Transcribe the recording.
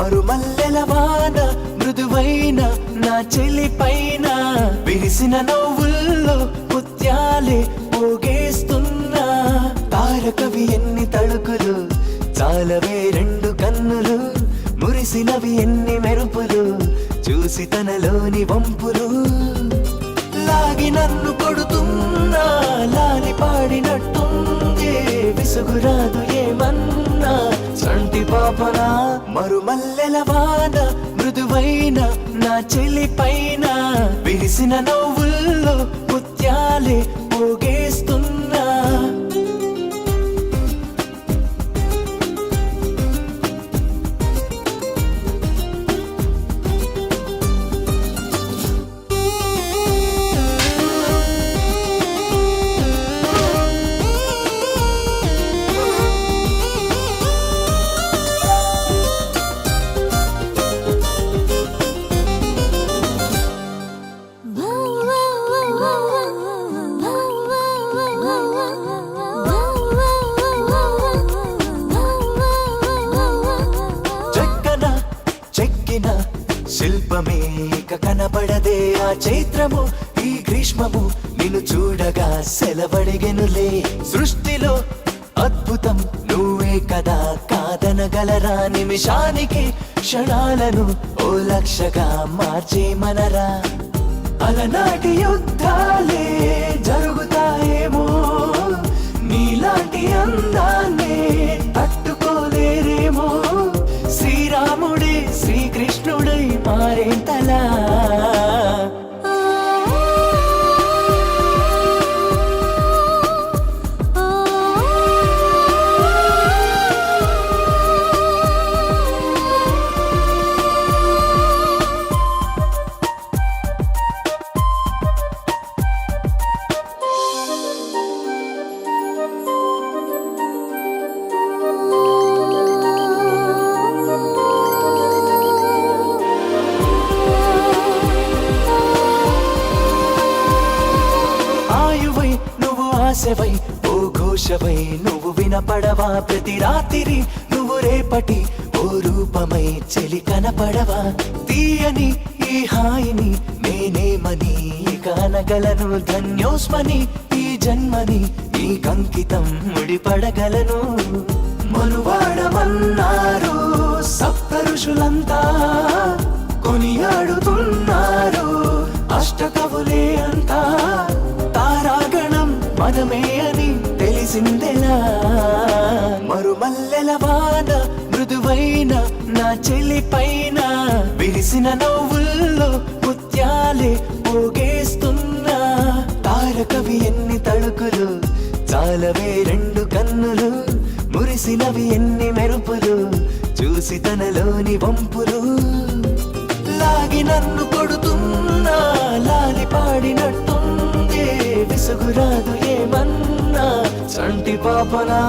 మరుమల్లెల వాన మృదువైన నా చెలి పైన విరిసిన నవ్వుల్లో ముత్యాలే పోగేస్తున్నా. తారకవి ఎన్ని తళుకులు, చాలవే రెండు కన్నులు, మురిసినవి ఎన్ని మెరుపులు, చూసి తనలోని వంపులు. లాగి నన్ను కొడుతున్నా, లాలి పాడినట్టుంది, విసుగురాదు ఏమన్నా సంటి పాపనా. మరుమల్లెల వాన మృదువైన నా చెలి పైన విరిసిన నవ్వుల్లో ముత్యాలే పోగేస్తున్నా. శిల్పమే కనబడదే ఆ చైత్రము, ఈ గ్రీష్మము నిన్ను చూడగా సెలవడిగెనులే. సృష్టిలో అద్భుతం నువ్వే కదా, కాదనగలరా నిమిషానికి క్షణాలను ఓ లక్షగా మార్చేమనరా. అలనాటి యుద్ధాలే జరుగుతాయేమో, నీలాంటి అందాన్నే తట్టుకోలేరేమో. శ్రీరాముడే శ్రీకృష్ణుడై మారేంతలా. ఆశవై ఓ ఘోషవై నువ్వు వినపడవా, ప్రతి రాత్రి నువ్వు రేపటి ఓ రూపమై చెలి కనపడవా. తీయని ఈ హాయిని నేనేమని కానగలను, ధన్యోస్మని ఈ జన్మని ఈ కంకితం ముడిపడగలను. మనువాడమన్నారు సప్త ఋషులంతా, కొనియాడుతున్నారు అష్టకవులే అంతా. తారాగణం మనమే అని తెలిసిందెలా. మరుమల్లెల వాన మృదువైన నా చెలి పైన విరిసిన నవ్వుల్లో ముత్యాలే పోగేస్తున్నా. తారకవి ఎన్ని తళుకులు, చాలవే రెండు కన్నులు, మురిసినవి ఎన్ని మెరుపులు, చూసి తనలోని వంపులు. లాగి నన్ను కొడుతున్నా, లాలి పాడినట్టుంది, విసుగురాదు ఏమన్నా సంటి పాపనా.